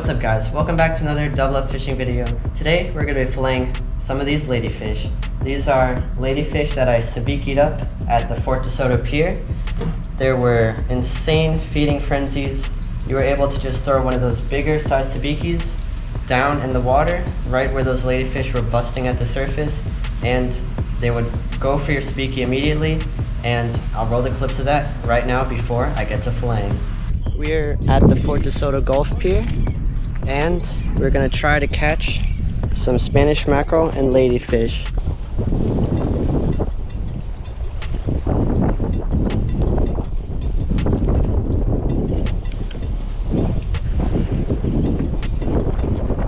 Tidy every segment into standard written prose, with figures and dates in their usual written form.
What's up guys, welcome back to another double up fishing video. Today we're going to be filleting some of these ladyfish. These are ladyfish that I sabiki'd up at the Fort DeSoto Pier. There were insane feeding frenzies. You were able to just throw one of those bigger size sabikis down in the water right where those ladyfish were busting at the surface, and they would go for your sabiki immediately, and I'll roll the clips of that right now before I get to filleting. We're at the Fort DeSoto Gulf Pier, and we're gonna try to catch some Spanish mackerel and ladyfish.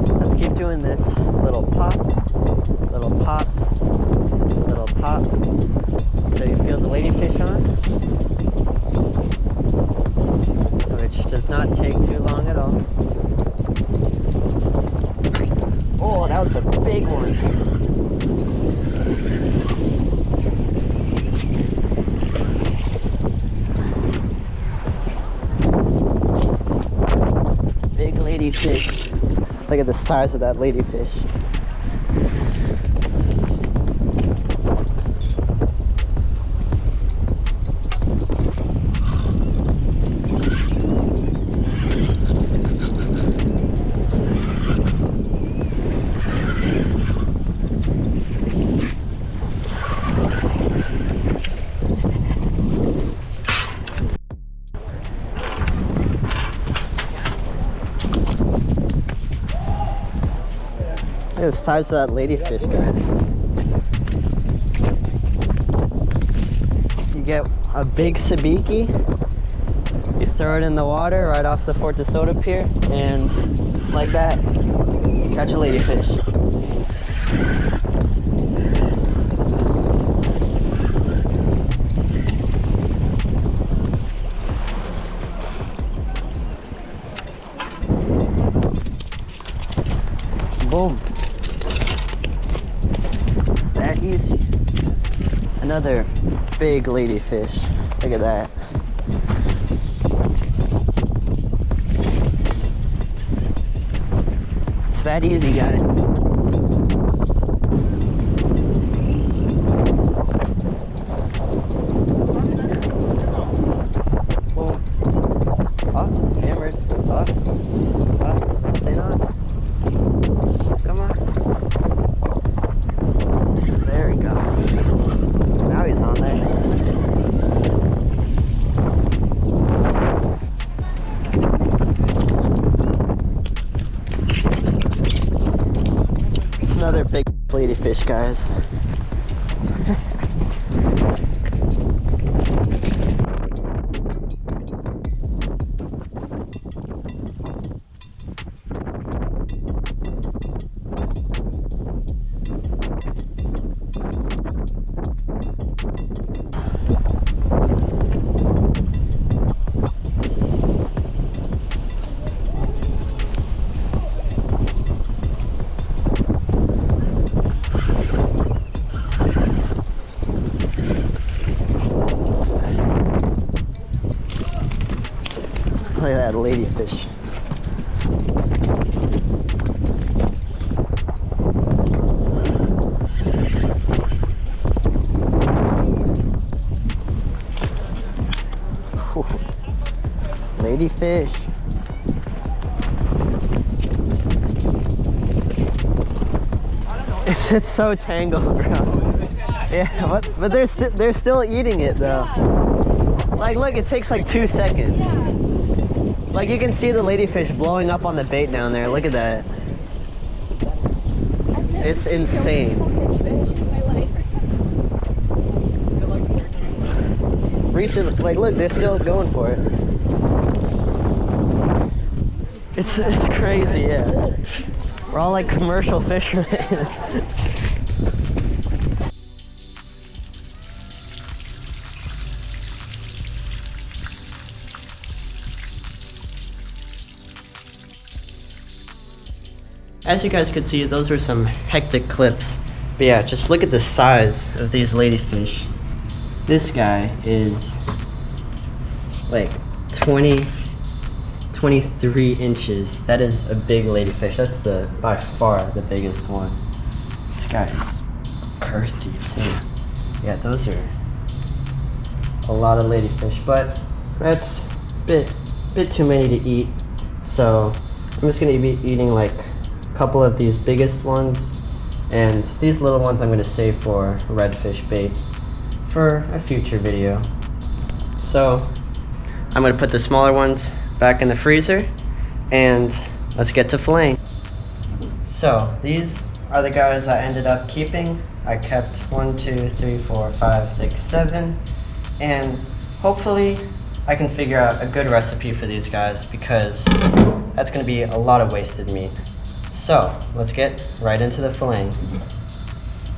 Let's keep doing this. Little pop, little pop, little pop, until you feel the ladyfish on, which does not take too long at all. Oh, that was a big one. Big ladyfish. Look at the size of that ladyfish. Look at the size of that ladyfish, guys. You get a big sabiki, you throw it in the water right off the Fort DeSoto Pier, and like that, you catch a ladyfish. Boom. That easy. Another big ladyfish. Look at that. It's that easy, guys. Boom. Oh, hammered. Oh, stay on. Come on. There we go. Now he's on there. It's another big ladyfish, guys. Look at that ladyfish. Whew. Ladyfish. It's so tangled, bro. Yeah, but they're still eating it though. Like, look, it takes like 2 seconds. Like, you can see the ladyfish blowing up on the bait down there. Look at that. It's insane. Recent, like, look, they're still going for it. It's crazy, yeah. We're all like commercial fishermen. As you guys could see, those were some hectic clips. But yeah, just look at the size of these ladyfish. This guy is like 20 23 inches. That is a big ladyfish. That's by far the biggest one. This guy is girthy too. Yeah, those are a lot of ladyfish, but that's a bit too many to eat. So I'm just gonna be eating like a couple of these biggest ones, and these little ones I'm gonna save for redfish bait for a future video. So I'm gonna put the smaller ones back in the freezer, and let's get to filleting. So these are the guys I ended up keeping. I kept 1, 2, 3, 4, 5, 6, 7, and hopefully I can figure out a good recipe for these guys, because that's gonna be a lot of wasted meat. So let's get right into the filleting.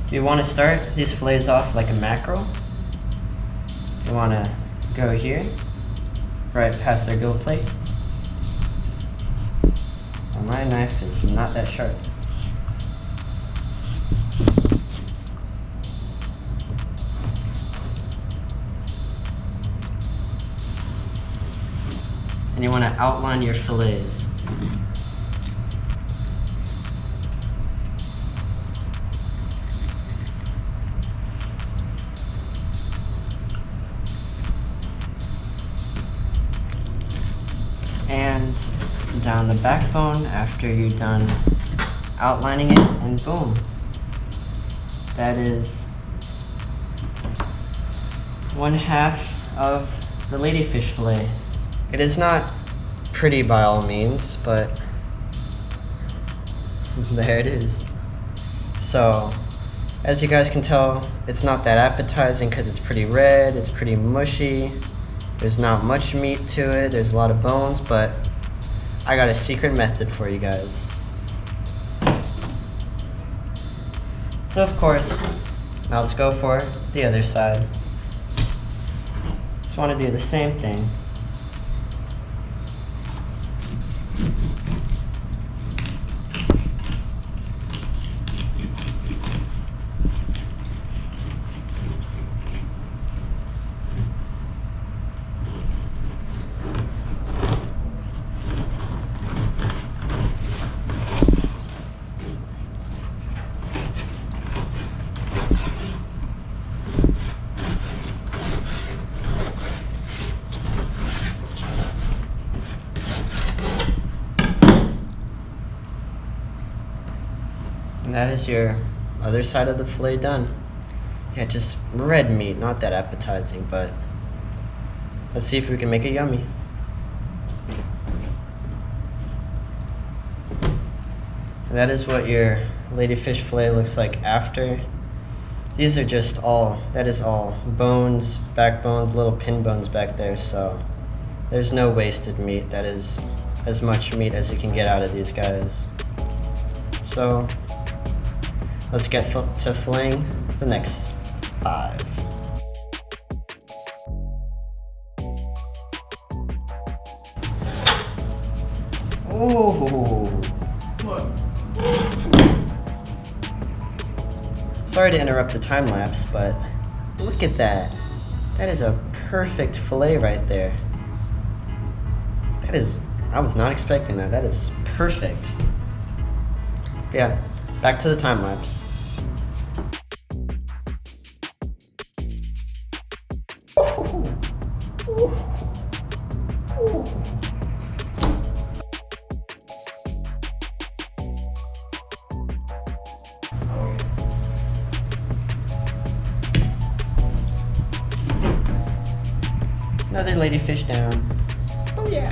Do you want to start these fillets off like a mackerel? You want to go here, right past their gill plate. And my knife is not that sharp. And you want to outline your fillets. And down the backbone after you're done outlining it, and boom. That is 1/2 of the ladyfish fillet. It is not pretty by all means, but there it is. So, as you guys can tell, it's not that appetizing because it's pretty red, it's pretty mushy. There's not much meat to it, there's a lot of bones, but I got a secret method for you guys. So of course, now let's go for the other side. Just want to do the same thing. And that is your other side of the fillet done. Yeah, just red meat, not that appetizing, but let's see if we can make it yummy. And that is what your ladyfish fillet looks like after. These are just that is all bones, backbones, little pin bones back there, so there's no wasted meat. That is as much meat as you can get out of these guys. So let's get to filleting the next 5. Ooh. What? Sorry to interrupt the time lapse, but look at that. That is a perfect fillet right there. I was not expecting that. That is perfect. Yeah, back to the time lapse. Another ladyfish down. Oh yeah.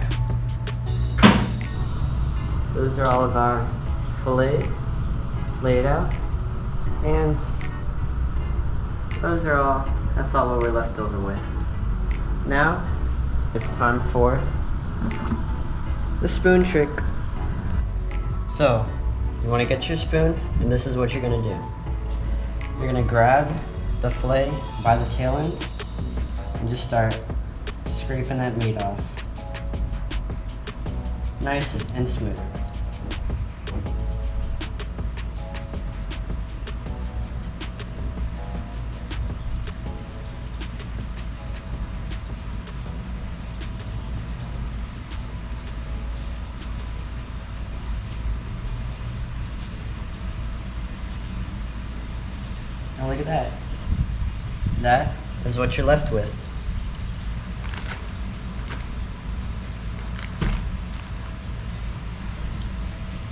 Those are all of our fillets laid out. And that's all what we're left over with. Now, it's time for the spoon trick. So, you want to get your spoon, and this is what you're going to do. You're going to grab the fillet by the tail end and just start scraping that meat off. Nice and smooth. look at that. That is what you're left with.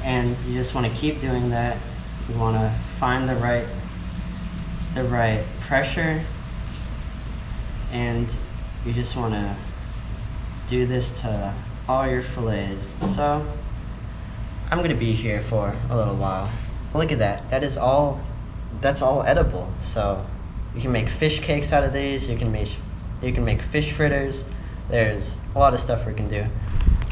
And you just want to keep doing that. You want to find the right pressure, and you just want to do this to all your fillets. So I'm going to be here for a little while. Look at that. That's all edible. So you can make fish cakes out of these. You can make fish fritters. There's a lot of stuff we can do.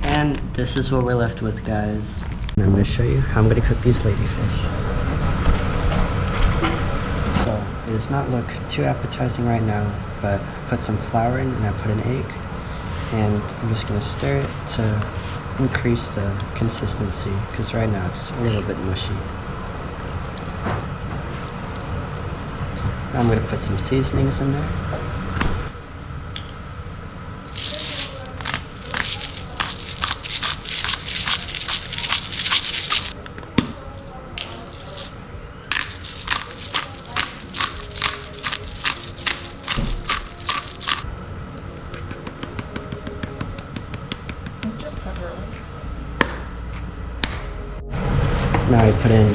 And this is what we're left with, guys. And I'm going to show you how I'm going to cook these ladyfish. So it does not look too appetizing right now, but I put some flour in and I put an egg. And I'm just going to stir it to increase the consistency, because right now it's a little bit mushy. Now I'm going to put some seasonings in there. Now I put in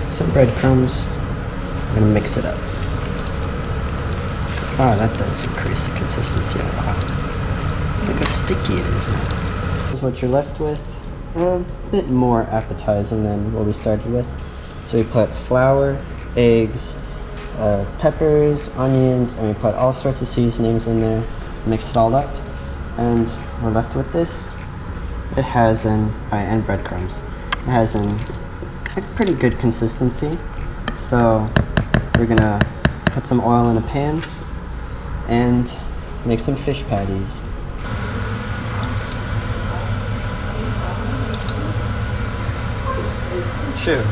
some breadcrumbs. I'm gonna mix it up. Wow, that does increase the consistency a lot. Look how sticky it is now. This is what you're left with. A bit more appetizing than what we started with. So we put flour, eggs, peppers, onions, and we put all sorts of seasonings in there. Mixed it all up, and we're left with this. It has and breadcrumbs. It has a pretty good consistency. So we're gonna put some oil in a pan and make some fish patties. Sure.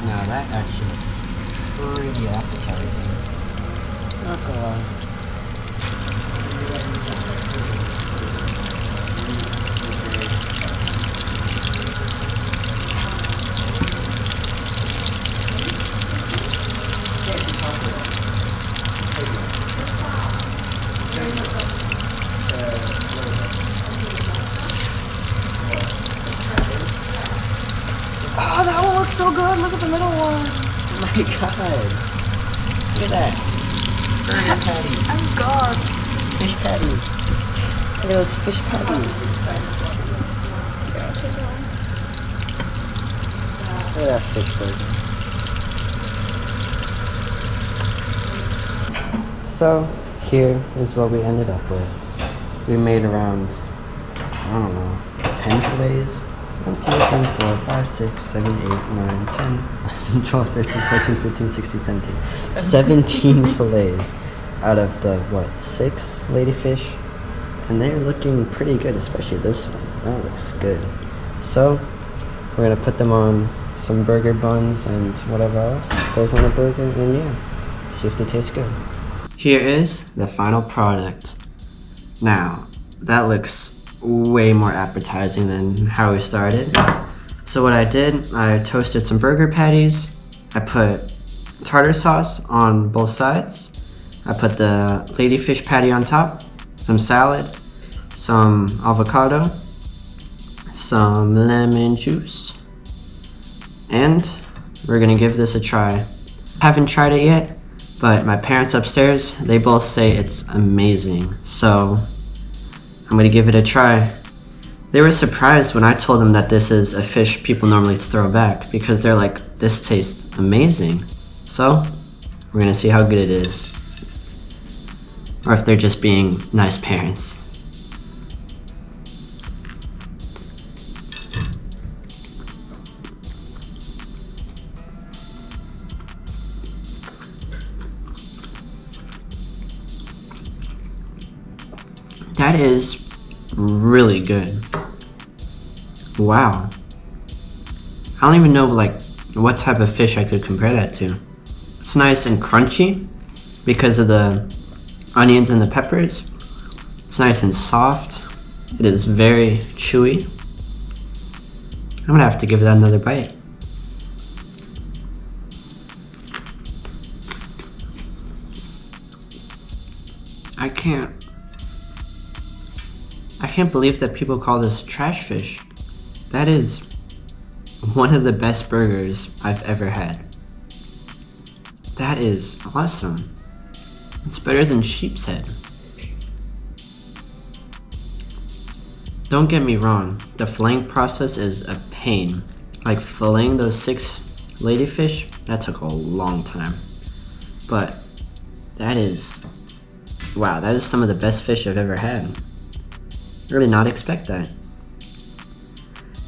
Now that actually looks pretty appetizing. Not gonna lie. Oh, that one looks so good. Look at the middle one. Oh my god. Look at that. Fish patty. Oh god. Fish patty. Look at those fish patties. Look at that fish burger. So here is what we ended up with. We made around, I don't know, 10 fillets. 1, 2, 3, 4, 5, 6, 7, 8, 9, 10, 11, 12, 13, 14, 15, 16, 17. 17 fillets out of the, 6 ladyfish? And they're looking pretty good, especially this one. That looks good. So, we're going to put them on some burger buns and whatever else goes on a burger, and yeah, see if they taste good. Here is the final product. Now, that looks way more appetizing than how we started. So what I did, I toasted some burger patties. I put tartar sauce on both sides. I put the ladyfish patty on top, some salad, some avocado, some lemon juice, and we're gonna give this a try. Haven't tried it yet, but my parents upstairs, they both say it's amazing. So I'm gonna give it a try. They were surprised when I told them that this is a fish people normally throw back, because they're like, this tastes amazing. So we're gonna see how good it is. Or if they're just being nice parents. That is really good. Wow. I don't even know like what type of fish I could compare that to. It's nice and crunchy because of the onions and the peppers. It's nice and soft. It is very chewy. I'm gonna have to give that another bite. I can't believe that people call this trash fish. That is one of the best burgers I've ever had. That is awesome. It's better than sheep's head. Don't get me wrong, the filleting process is a pain. Like filleting those 6 ladyfish, that took a long time. But that is, wow, that is some of the best fish I've ever had. I did not expect that.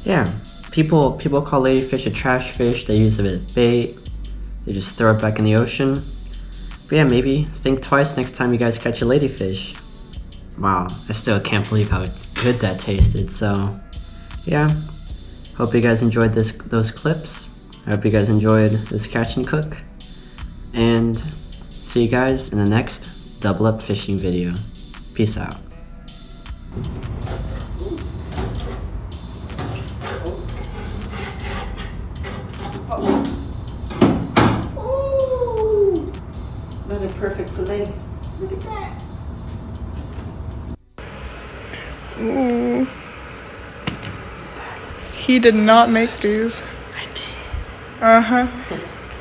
Yeah, people call ladyfish a trash fish. They use it as bait. They just throw it back in the ocean. But yeah, maybe think twice next time you guys catch a ladyfish. Wow, I still can't believe how good that tasted. So yeah, hope you guys enjoyed those clips. I hope you guys enjoyed this catch and cook. And see you guys in the next double up fishing video. Peace out. Ooh, another perfect fillet. Look at that. Ooh. He did not make these. I did. Uh-huh.